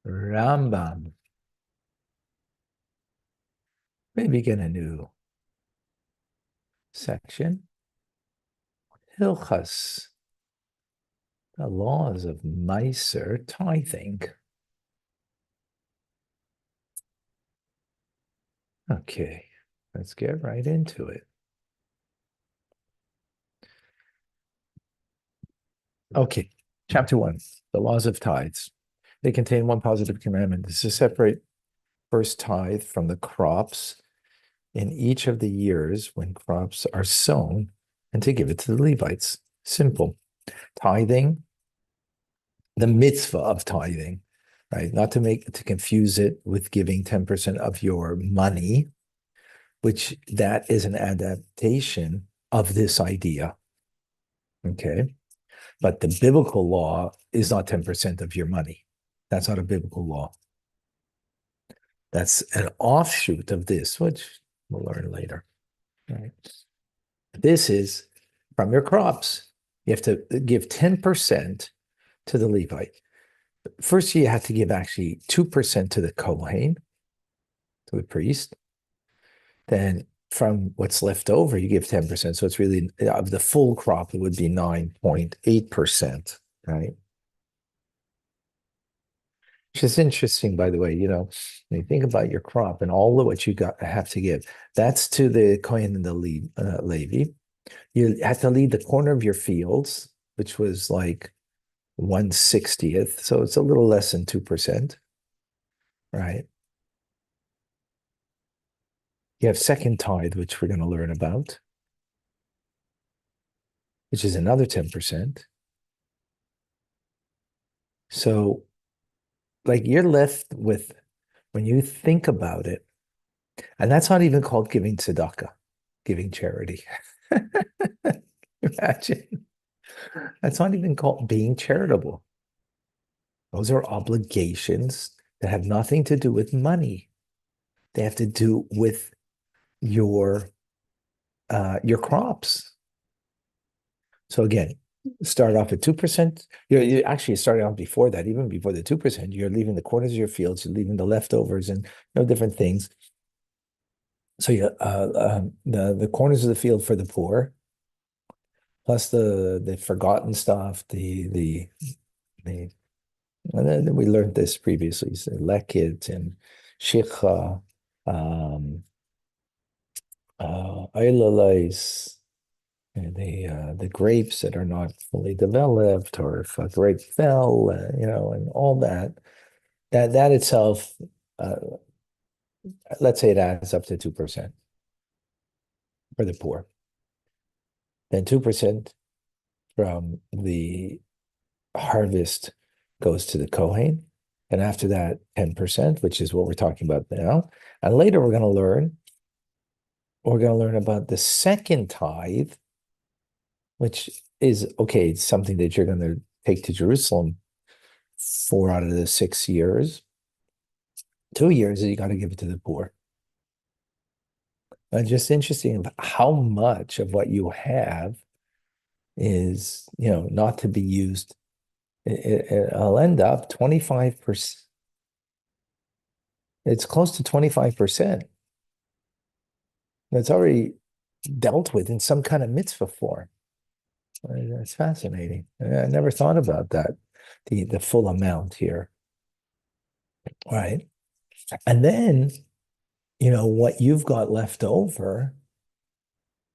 Rambam. We begin a new section. Hilchas, the laws of Meiser tithing. Okay, let's get right into it. Okay, chapter 1, the laws of tithes. They contain one positive commandment. This is to separate first tithe from the crops in each of the years when crops are sown and to give it to the Levites. Simple. Tithing, the mitzvah of tithing, right? Not to confuse it with giving 10% of your money, which that is an adaptation of this idea. Okay. But the biblical law is not 10% of your money. That's not a biblical law. That's an offshoot of this, which we'll learn later. Right. This is from your crops. You have to give 10% to the Levite. First, you have to give actually 2% to the Kohen, to the priest. Then from what's left over, you give 10%. So it's really, of the full crop, it would be 9.8%, right? Which is interesting, by the way, when you think about your crop and all of what you have to give, that's to the Kohen and the Levi. You have to leave the corner of your fields, which was like 1/60th. So it's a little less than 2%, right? You have second tithe, which we're going to learn about, which is another 10%. So, like, you're left with, when you think about it, and that's not even called giving tzedakah, giving charity. Imagine. That's not even called being charitable. Those are obligations that have nothing to do with money. They have to do with your crops. So again, start off at 2%. You actually started off before that, even before the 2%. You're leaving the corners of your fields, you're leaving the leftovers and different things. So the corners of the field for the poor, plus the forgotten stuff, and then we learned this previously, so lekit and shikha, aylalais, the grapes that are not fully developed, or if a grape fell, and all that. That itself, uh, let's say it adds up to 2% for the poor. Then 2% from the harvest goes to the Kohen. And after that, 10%, which is what we're talking about now. And later we're going to learn about the second tithe, which is, okay, it's something that you're going to take to Jerusalem 4 out of the 6 years. 2 years, you got to give it to the poor. Just interesting how much of what you have is, not to be used. I'll end up 25%. It's close to 25%. It's already dealt with in some kind of mitzvah form. That's fascinating. I never thought about that, the full amount here. Right. And then, what you've got left over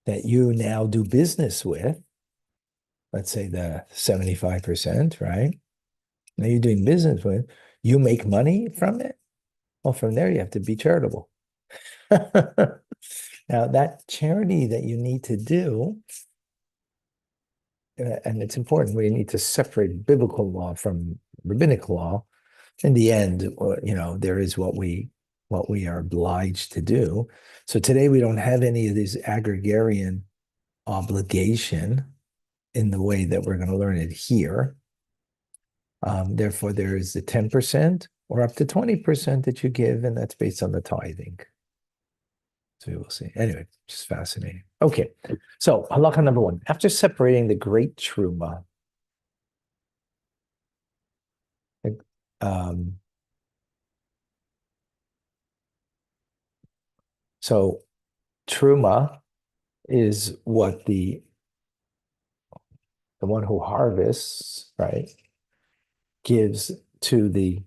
that you now do business with, let's say the 75%, right? Now you're doing business with, you make money from it. Well, from there, you have to be charitable. Now, that charity that you need to do, and it's important, we need to separate biblical law from rabbinic law. In the end, there is what we are obliged to do. So today we don't have any of this agrarian obligation in the way that we're going to learn it here. Therefore, there is the 10% or up to 20% that you give, and that's based on the tithing. So we will see. Anyway, just fascinating. Okay, so halakha number 1. After separating the great truma, So truma is what the one who harvests, right, gives to the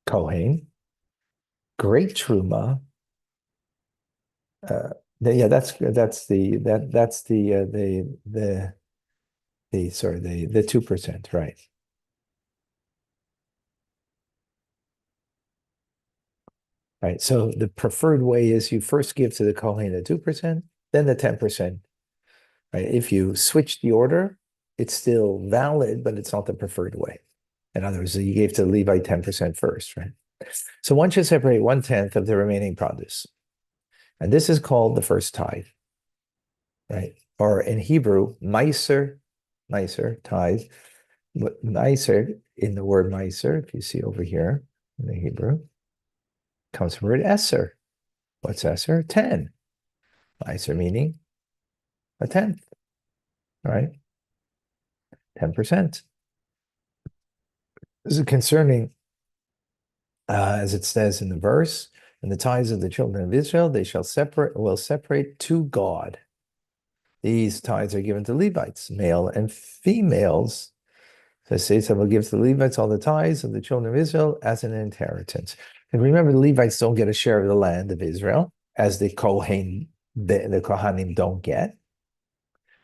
Kohen. Great truma, uh, yeah, that's the sorry the 2%, right? Right. So the preferred way is you first give to the Kohen the 2%, then the 10%. Right. If you switch the order, it's still valid, but it's not the preferred way. In other words, you gave to the Levite 10% first, right? So one should separate 1/10 of the remaining produce. And this is called the first tithe, right? Or in Hebrew, meiser, tithe. Meiser, in the word meiser, if you see over here in the Hebrew, comes from the word eser. What's eser? 10. Meiser meaning a tenth, right? 10%. This is concerning, as it says in the verse, and the tithes of the children of Israel, they will separate to God. These tithes are given to Levites, male and females. So it says, I will give to the Levites all the tithes of the children of Israel as an inheritance. And remember, the Levites don't get a share of the land of Israel, as the Kohanim don't get.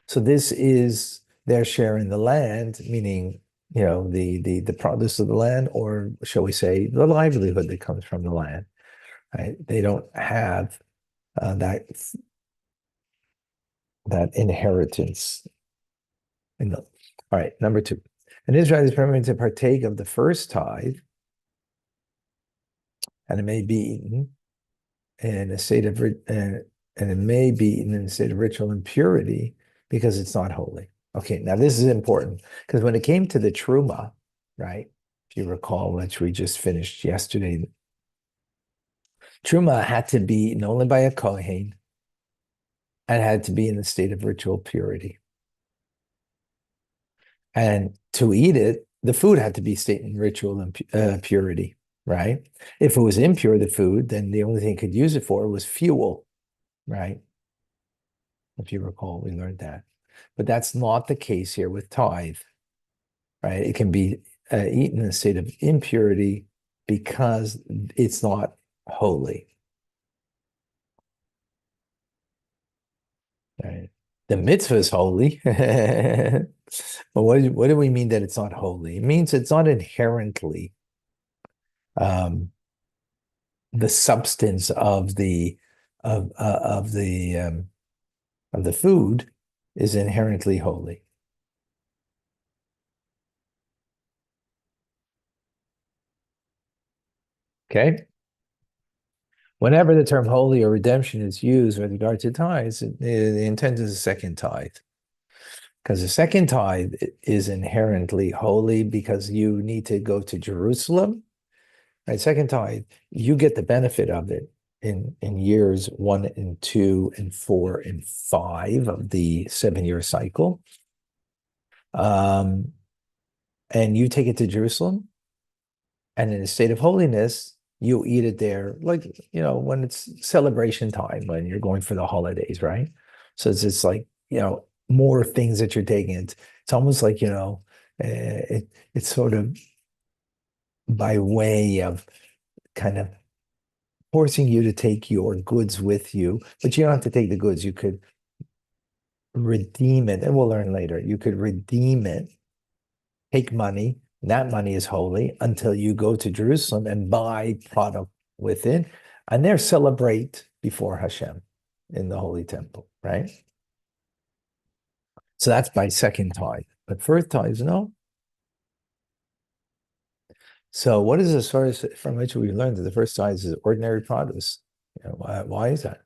So this is their share in the land, meaning, the produce of the land, or shall we say, the livelihood that comes from the land. Right? They don't have that inheritance. All right, number 2. An Israelite is permitted to partake of the first tithe, and it may be eaten in a state of and it may be eaten in a state of ritual impurity because it's not holy. Okay, now this is important because when it came to the truma, right? If you recall, which we just finished yesterday, truma had to be eaten only by a kohen and had to be in the state of ritual purity. And to eat it, the food had to be state in ritual purity, right? If it was impure, the food, then the only thing it could use it for was fuel, right? If you recall, we learned that. But that's not the case here with tithe, right? It can be eaten in a state of impurity because it's not holy. Right? The mitzvah is holy. But what do we mean that it's not holy? It means it's not inherently the substance of the food is inherently holy. Okay. Whenever the term holy or redemption is used with regard to tithes, the intent is a second tithe. Because the second tithe is inherently holy because you need to go to Jerusalem. Right? Second tithe, you get the benefit of it in years 1 and 2 and 4 and 5 of the 7-year cycle. And you take it to Jerusalem, and in a state of holiness, you eat it there, like, when it's celebration time, when you're going for the holidays, right? So it's just like, more things that you're taking. It's almost like, it's sort of by way of kind of forcing you to take your goods with you, but you don't have to take the goods. You could redeem it, and we'll learn later. You could redeem it, take money. That money is holy until you go to Jerusalem and buy product with it, and there celebrate before Hashem in the holy temple, right? So that's by second tithe. But first tithe, no. So what is the source from which we learned that the first tithe is ordinary produce? Why is that?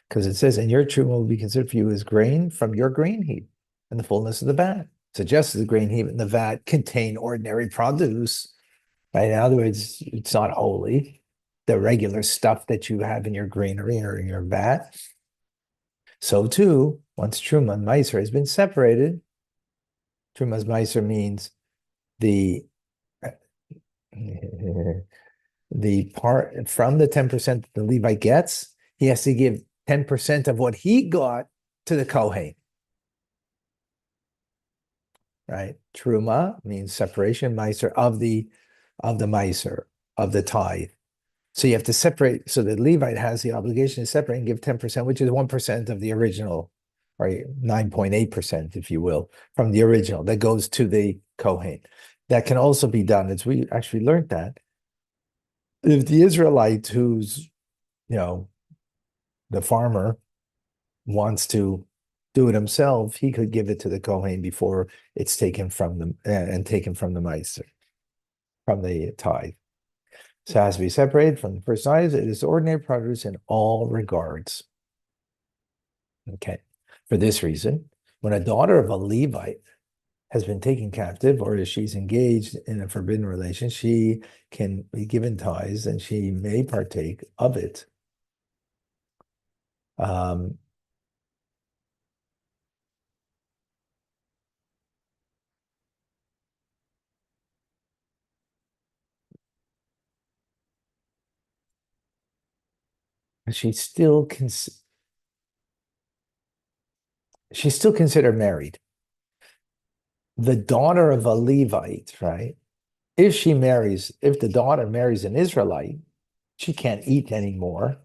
Because it says, and your truma will be considered for you as grain from your grain heap and the fullness of the vat. So just as the grain heap and the vat contain ordinary produce, right? In other words, it's not holy. The regular stuff that you have in your granary or in your vat. So too, once truma and meiser has been separated, truma's meiser means the the part from the 10% the Levite gets, he has to give 10% of what he got to the Kohen. Right? Truma means separation, Meiser of the Meiser, of the tithe. So you have to separate. So the Levite has the obligation to separate and give 10%, which is 1% of the original, right? 9.8%, if you will, from the original that goes to the Kohen. That can also be done, as we actually learned that. If the Israelite who's, the farmer wants to do it himself, he could give it to the Kohen before it's taken from them and taken from the Meiser, from the tithe. So it has to be separated from the first tithe. It is ordinary produce in all regards. Okay. For this reason, when a daughter of a Levite has been taken captive or she's engaged in a forbidden relation, she can be given tithes and she may partake of it. She's still considered married. The daughter of a Levite, right? If the daughter marries an Israelite, she can't eat anymore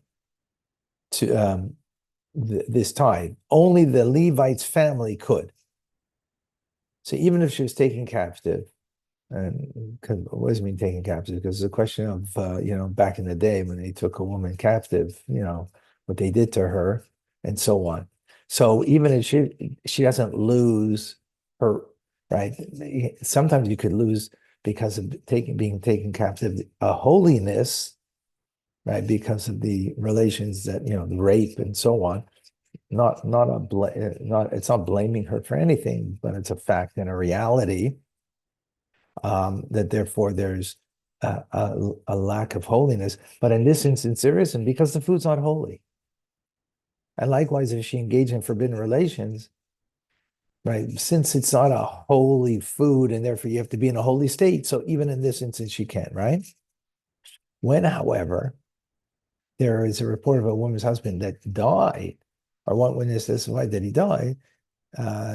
to this tithe. Only the Levite's family could. So even if she was taken captive, and what does it mean taken captive? Because it's a question of back in the day when they took a woman captive, what they did to her, and so on. So even if she doesn't lose her right, sometimes you could lose because of being taken captive a holiness, right, because of the relations that the rape and so on. It's not blaming her for anything, but it's a fact and a reality that therefore there's a lack of holiness. But in this instance, there isn't, because the food's not holy. And likewise, if she engaged in forbidden relations, right, since it's not a holy food and therefore you have to be in a holy state, so even in this instance, she can, right? When, however, there is a report of a woman's husband that died, or one witness testified that he died,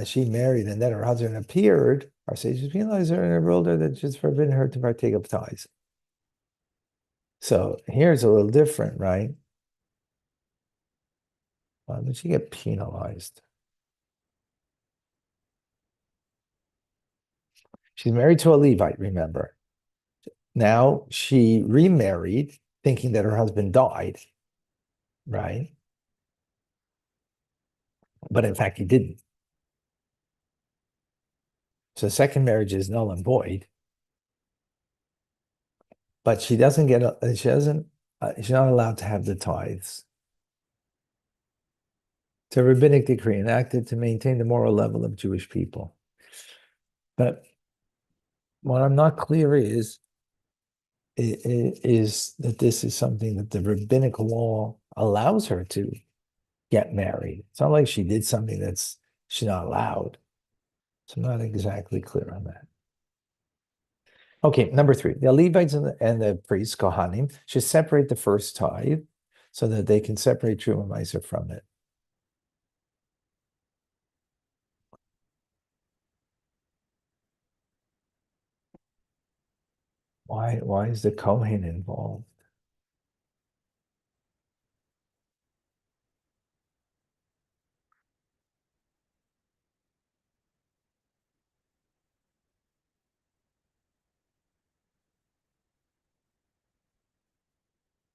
she married and then her husband appeared, our sages penalized her and ruled her that it's forbidden her to partake of tithes. So here's a little different, right? Why would she get penalized? She's married to a Levite, remember. Now she remarried thinking that her husband died, right? But in fact, he didn't. So second marriage is null and void. But she doesn't get, she's not allowed to have the tithes. It's a rabbinic decree enacted to maintain the moral level of Jewish people. But what I'm not clear is that this is something that the rabbinic law allows her to get married. It's not like she did something that's she's not allowed. So I'm not exactly clear on that. Okay, number 3, the Levites and the priests, Kohanim, should separate the first tithe so that they can separate Truma Meiser from it. Why is the Kohen involved?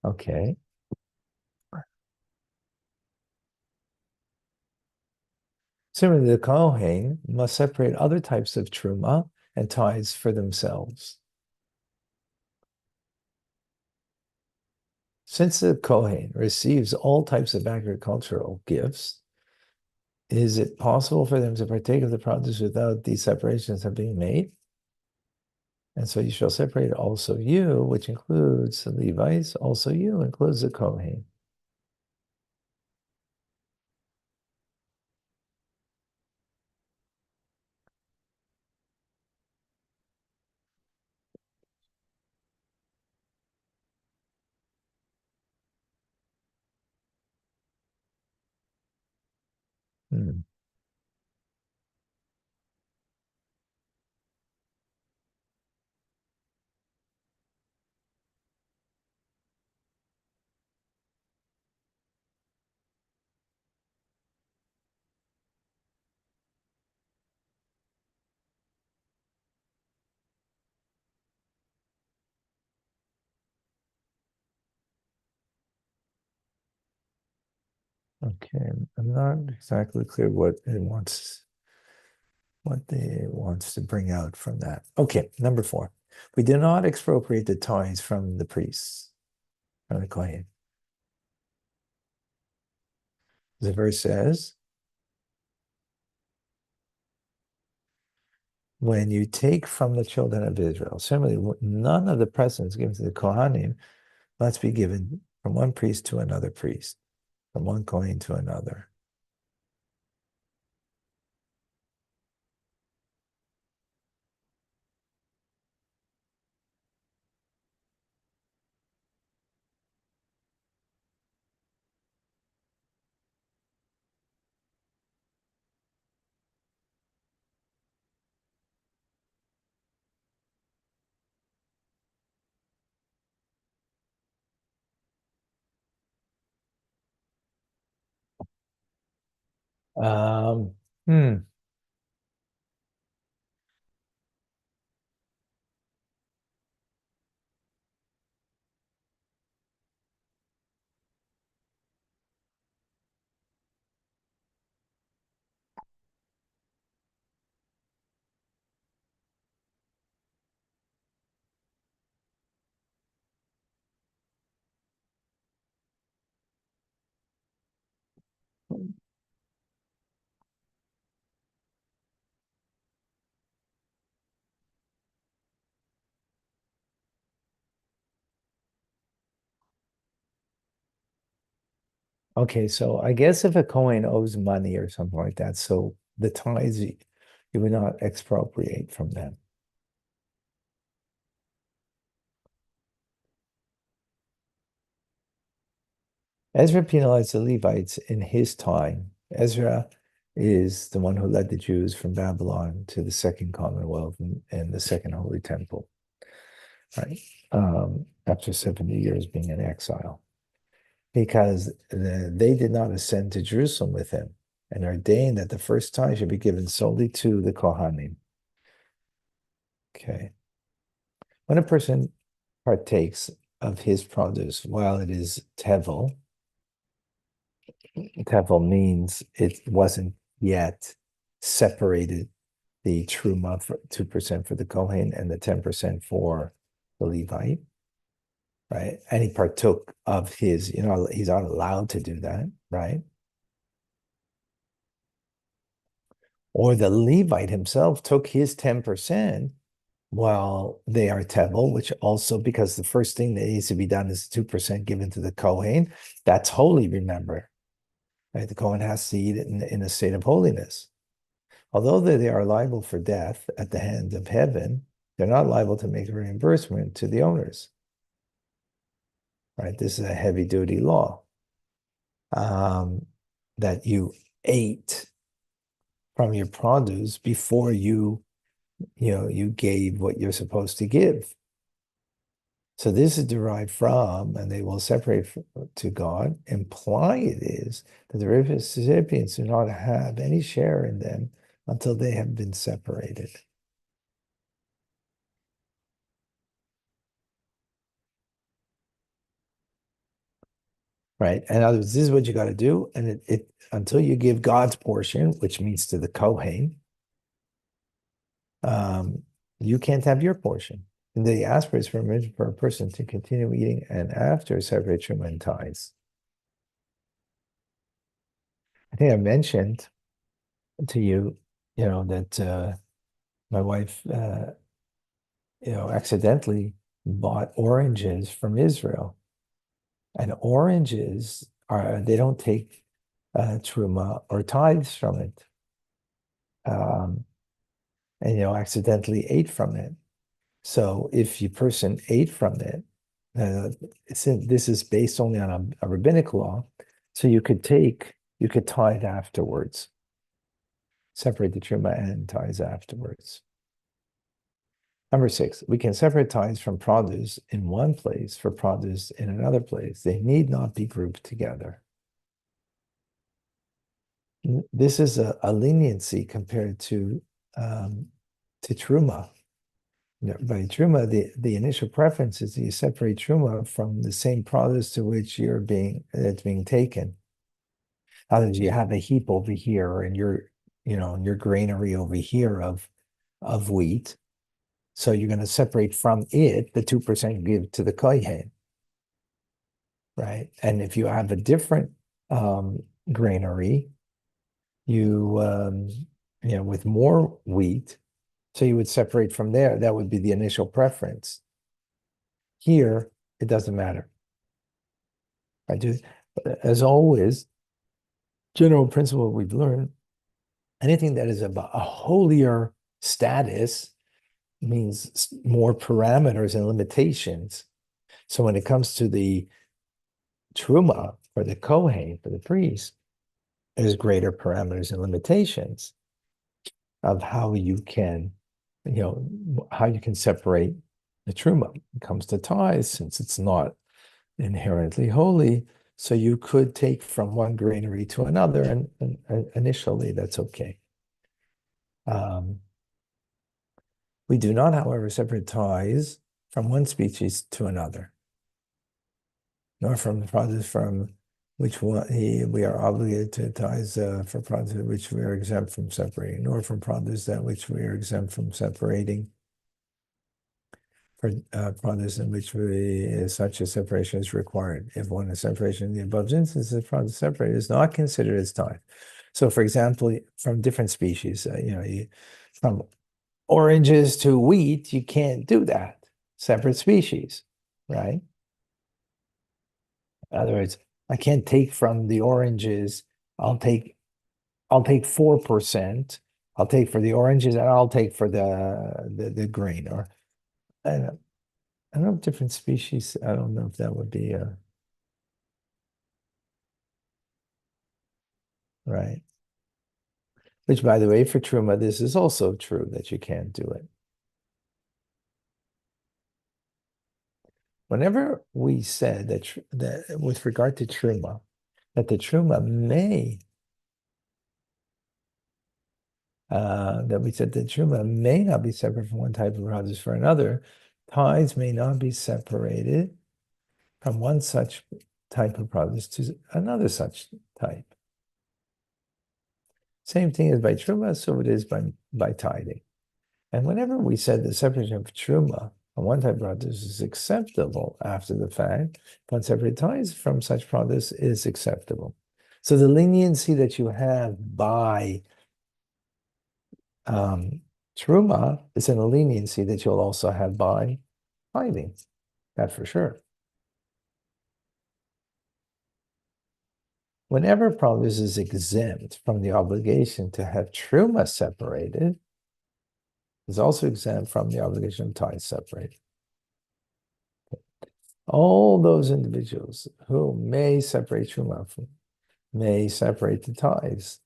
Okay. Similarly, the Kohen must separate other types of Truma and tithes for themselves. Since the Kohen receives all types of agricultural gifts, is it possible for them to partake of the produce without these separations have been made? And so you shall separate also you, which includes the Levites, also you includes the Kohen. Hmm. Okay, I'm not exactly clear what it wants to bring out from that. Okay, number 4. We do not expropriate the tithes from the priests, from the Kohen. The verse says, when you take from the children of Israel, similarly, none of the presents given to the Kohanim must be given from one priest to another priest, from one Kohen to another. Um, hmm. Okay, so I guess if a Kohen owes money or something like that, so the tithes you would not expropriate from them. Ezra penalized the Levites in his time. Ezra is the one who led the Jews from Babylon to the Second Commonwealth and the Second Holy Temple, right? After 70 years being in exile, because they did not ascend to Jerusalem with him and ordained that the first tithe should be given solely to the Kohanim. Okay. When a person partakes of his produce while it is tevel, tevel means it wasn't yet separated the truma for 2% for the Kohen and the 10% for the Levite, right? And he partook of his, he's not allowed to do that, right? Or the Levite himself took his 10% while they are tevel, which also, because the first thing that needs to be done is 2% given to the Kohen. That's holy, remember. Right? The Kohen has to eat it in a state of holiness. Although they are liable for death at the hand of heaven, they're not liable to make a reimbursement to the owners. Right? This is a heavy duty law that you ate from your produce before you gave what you're supposed to give. So this is derived from, and they will separate to God. Implied is that the recipients do not have any share in them until they have been separated. Right. In other words, this is what you got to do. And it until you give God's portion, which means to the Kohen, you can't have your portion. And they ask for permission for a person to continue eating and after separate truma and tithes. I think I mentioned to you, that my wife, accidentally bought oranges from Israel. And oranges they don't take truma or tithes from it. And accidentally ate from it. So if your person ate from it, this is based only on a rabbinic law, so you could tithe afterwards. separate the truma and tithes afterwards. Number 6, we can separate tithes from produce in one place for produce in another place. They need not be grouped together. This is a leniency compared to truma. By truma, the initial preference is you separate truma from the same produce to which it's being taken. Otherwise, you have a heap over here, and your granary over here of wheat. So you're going to separate from it the 2% give to the kohen, right? And if you have a different granary, with more wheat, so you would separate from there. That would be the initial preference. Here, it doesn't matter. As always, general principle we've learned, anything that is about a holier status means more parameters and limitations. So when it comes to the truma for the kohen, for the priest, there's greater parameters and limitations of how you can separate the truma. It comes to tithes, since it's not inherently holy, so you could take from one granary to another, and initially that's okay. We do not, however, separate tithes from one species to another, nor from the produce from which we are obligated to tithes for produce which we are exempt from separating, nor from produce that which we are exempt from separating, for produce in which such a separation is required. If one is separation in the above instances, the produce separated is not considered as tithe. So, for example, from different species, from oranges to wheat, you can't do that. Separate species, right? In other words, I can't take from the oranges. I'll take 4%. I'll take for the oranges, and I'll take for the grain. Or I don't know, different species. I don't know if that would be right. Which, by the way, for truma, this is also true that you can't do it. Whenever we said that with regard to truma, that the truma may not be separate from one type of produce for another, tithes may not be separated from one such type of produce to another such type. Same thing as by truma, so it is by tithing. And whenever we said the separation of truma on one type of produce is acceptable after the fact, but separate tithes from such produce is acceptable. So the leniency that you have by truma is in a leniency that you'll also have by tithing. That for sure. Whenever produce is exempt from the obligation to have truma separated, is also exempt from the obligation of tithes separated. All those individuals who may separate truma may separate the tithes.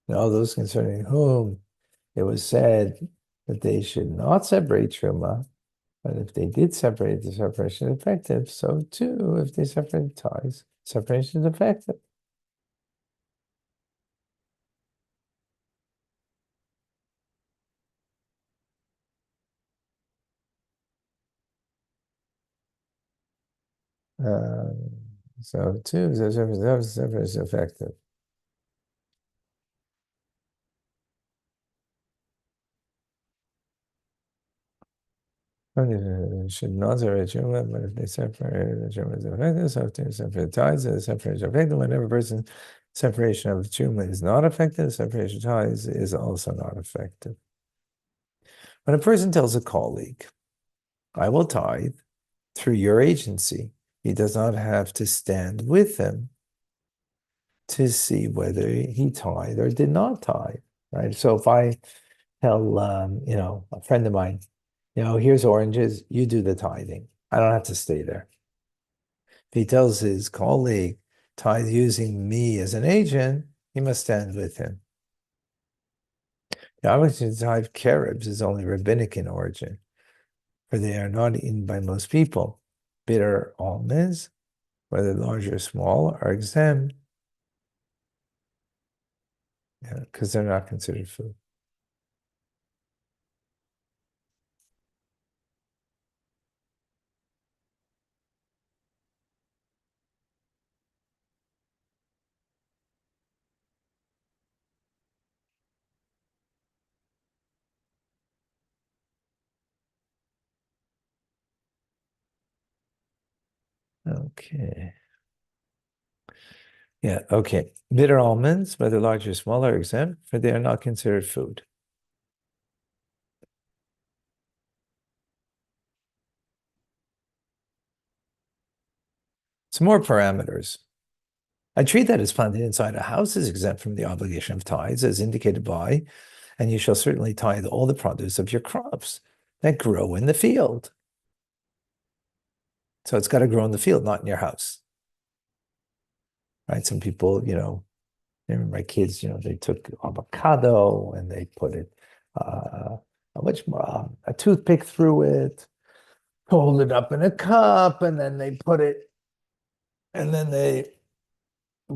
And all those concerning whom it was said that they should not separate truma, but if they did separate, the separation is effective. So too, if they separate the tithes, separation is effective. So too, the separation is effective. Should not separate truma, but if they separate, the truma is effective. So if they separate tithes, the separation is effective. Whenever a person's separation of the truma is not effective, separation of tithes is also not effective. When a person tells a colleague, I will tithe through your agency, he does not have to stand with him to see whether he tithed or did not tithe, right? So if I tell, a friend of mine, here's oranges, you do the tithing. I don't have to stay there. If he tells his colleague, tithe using me as an agent, he must stand with him. The obligation to tithe carobs is only rabbinic in origin, for they are not eaten by most people. Bitter almonds, whether large or small, are exempt because they're not considered food. Okay. Yeah, okay. Bitter almonds, whether large or small, are exempt, for they are not considered food. Some more parameters. A tree that is planted inside a house is exempt from the obligation of tithes, as indicated by, and you shall certainly tithe all the produce of your crops that grow in the field. So it's got to grow in the field, not in your house. Right? Some people, I remember my kids, they took avocado and they put it, a toothpick through it, hold it up in a cup, and then they put it, and then they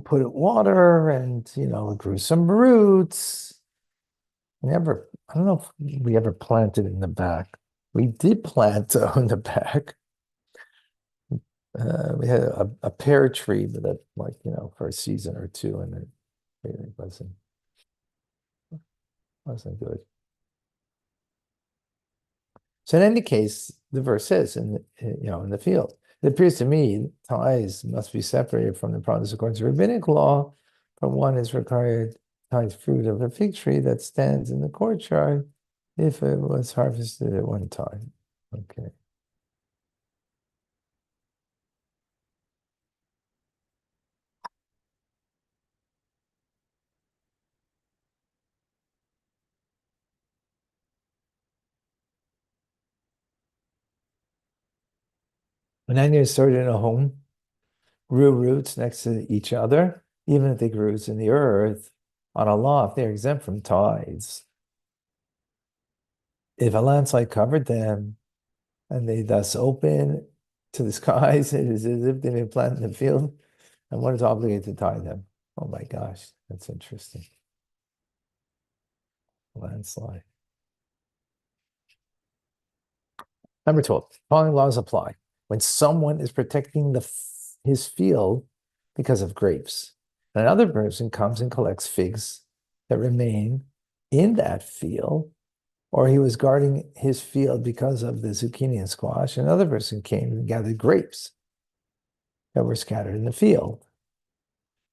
put it water, and it grew some roots. I don't know if we ever planted in the back. We did plant in the back. We had a pear tree, but that for a season or two, and it really wasn't good. So in any case, the verse says in the field. It appears to me tithes must be separated from the produce according to rabbinic law, but one is required tithe fruit of a fig tree that stands in the courtyard if it was harvested at one time. Okay. An onion stored in a home grew roots next to each other, even if they grew roots in the earth on a loft, they're exempt from tithes. If a landslide covered them, and they thus open to the skies. It is as if they've been planted in the field, and one is obligated to tie them. Oh my gosh, that's interesting. Landslide. Number 12, following laws apply. When someone is protecting his field because of grapes, and another person comes and collects figs that remain in that field, or he was guarding his field because of the zucchini and squash, another person came and gathered grapes that were scattered in the field.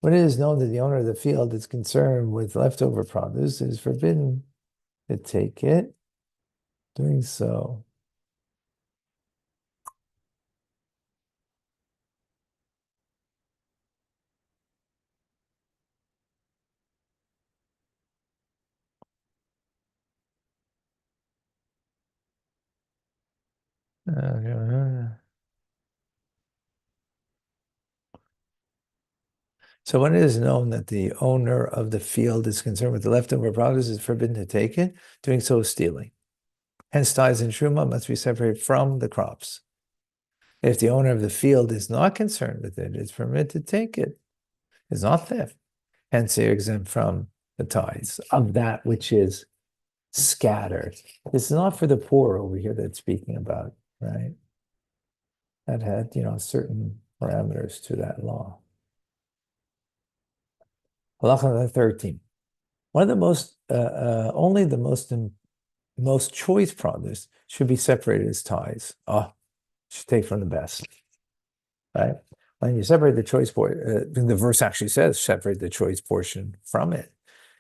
When it is known that the owner of the field is concerned with leftover produce, it is forbidden to take it. Doing so. So when it is known that the owner of the field is concerned with the leftover produce, it is forbidden to take it. Doing so is stealing. Hence, tithes and truma must be separated from the crops. If the owner of the field is not concerned with it, it's permitted to take it. It's not theft. Hence, they're exempt from the tithes of that which is scattered. This is not for the poor over here that's speaking about, right? That had, certain parameters to that law. Halacha 13. One of the only the most choice produce should be separated as tithes. Should take from the best, right? When you separate the choice portion, the verse actually says separate the choice portion from it,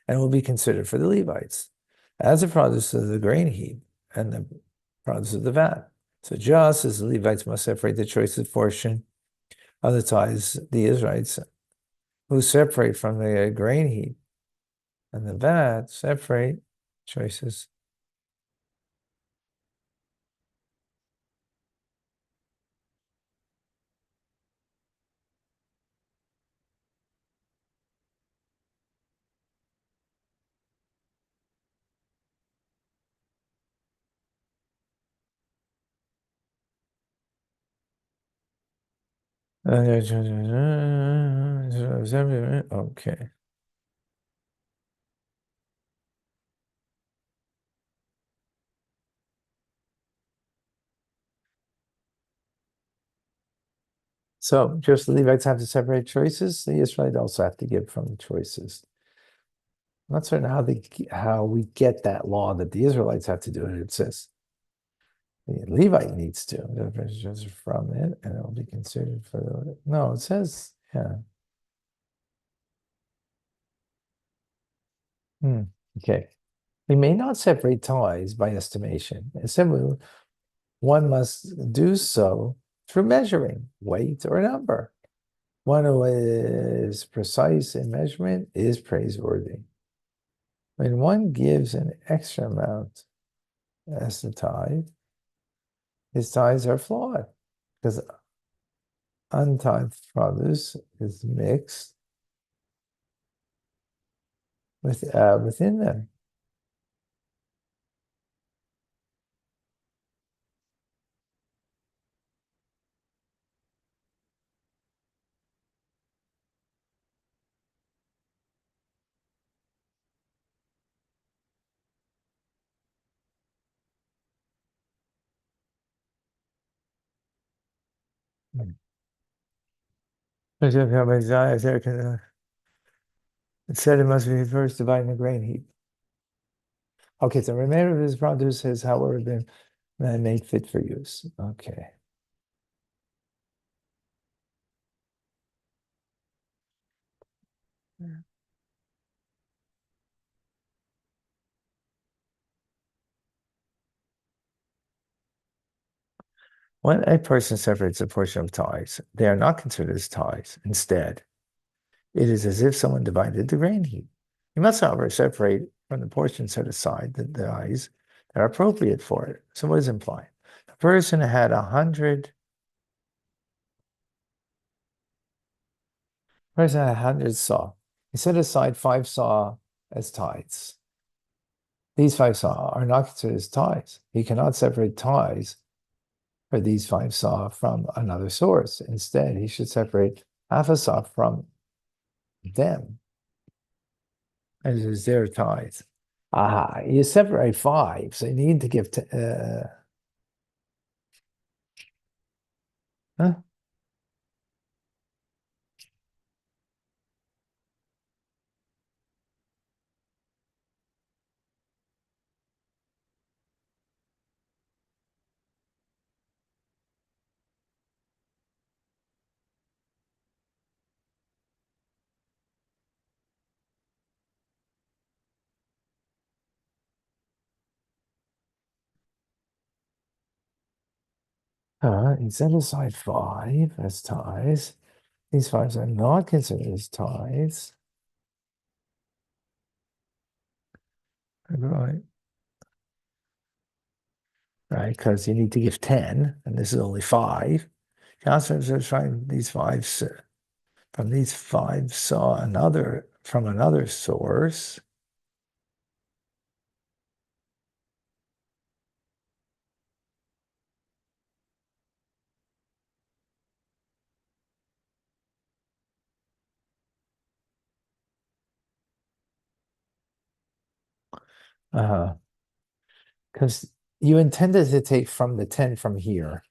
and it will be considered for the Levites as the produce of the grain heap and the produce of the vat. So just as the Levites must separate the choicest portion of the tithes, the Israelites who separate from the grain heap and the vat separate choices. Okay. So just the Levites have to separate choices. The Israelites also have to give from the choices. I'm not certain how we get that law that the Israelites have to do it. It says the Levite needs to just from it, and it'll be considered for the. No, it says yeah. Okay. We may not separate ties by estimation. Simply, one must do so through measuring weight or number. One who is precise in measurement is praiseworthy. When one gives an extra amount as the tithe, his tithes are flawed because untithed produce is mixed within them. It said it must be first dividing the grain heap. Okay, so the remainder of his produce has, however, been made fit for use. Okay. When a person separates a portion of tithes, they are not considered as tithes. Instead, it is as if someone divided the grain heap. You must, however, separate from the portion set aside the tithes that are appropriate for it. So what is implied? The person had 100. Person had 100 saw. He set aside 5 saw as tithes. These 5 saw are not considered as tithes. He cannot separate tithes for these 5 saw from another source. Instead, he should separate half a saw from them as is their tithes. Aha, you separate 5, so you need to give huh? He set aside 5 as tithes. These 5s are not considered as tithes. Right. Right, because you need to give 10, and this is only 5. Counselors are trying these 5 from these 5 saw another from another source. Because you intended to take from the 10 from here,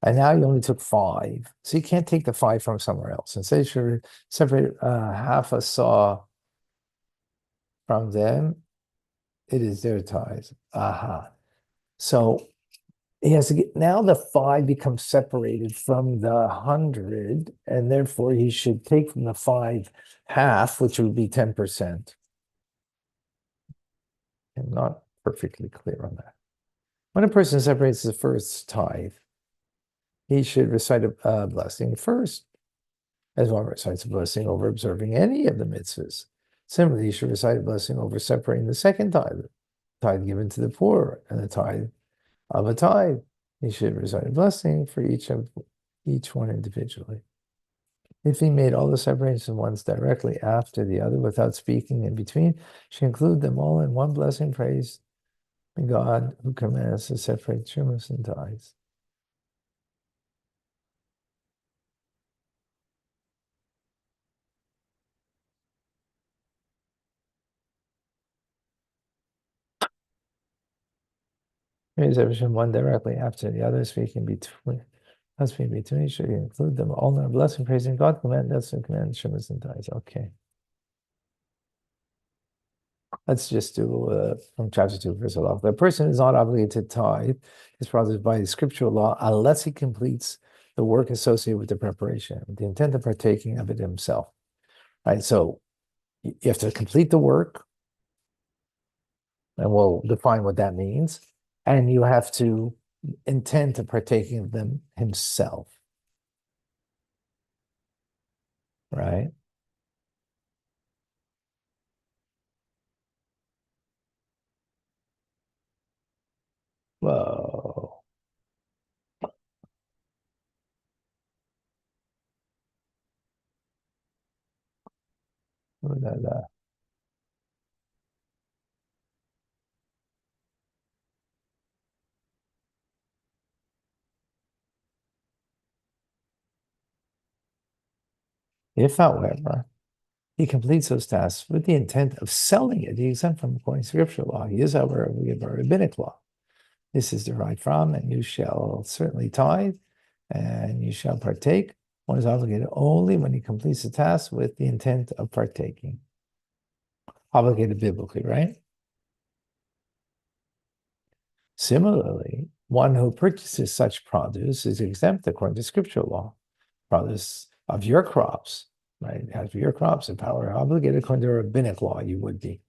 and now you only took 5. So you can't take the 5 from somewhere else. Instead, you should separate half a saw from them. It is their ties. Aha. So he has to get now the 5 becomes separated from the 100, and therefore he should take from the 5 half, which would be 10%. I'm not perfectly clear on that. When a person separates the first tithe, he should recite a blessing first, as one recites a blessing over observing any of the mitzvahs. Similarly, he should recite a blessing over separating the second tithe given to the poor, and the tithe of a tithe. He should recite a blessing for each one individually. If he made all the separations once directly after the other without speaking in between, should include them all in one blessing. Praise God who commands to separate trumas and tithes. One directly after the other, speaking between, speaking between, should you include them all in a blessing, praising God, command, that's the command, Shemas and tithes. Okay. Let's just do from chapter 2, verse 11. The person is not obligated to tithe his produce by the scriptural law unless he completes the work associated with the preparation, with the intent of partaking of it himself. Right? So you have to complete the work, and we'll define what that means. And you have to intend to partaking of them himself. Right? Whoa. If, however, he completes those tasks with the intent of selling it, he is exempt from according to scriptural law. He is, however, a rabbinic law. This is derived from, and you shall certainly tithe, and you shall partake. One is obligated only when he completes the task with the intent of partaking. Obligated biblically, right? Similarly, one who purchases such produce is exempt according to scriptural law. Produce of your crops, right? As for your crops, if power obligated according to rabbinic law, you would be.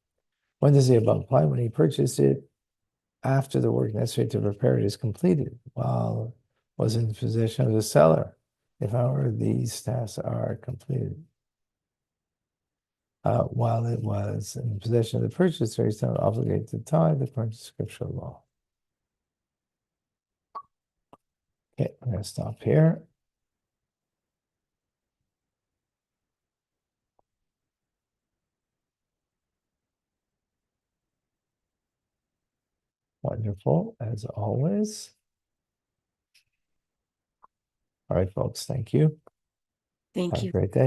When does the above apply? When he purchased it after the work necessary to prepare it is completed, while it was in possession of the seller. If, however, these tasks are completed, while it was in possession of the purchaser, he's not obligated to tithe according to scriptural law. Okay, I'm going to stop here. Wonderful, as always. All right, folks, thank you. Thank Have you. a great day.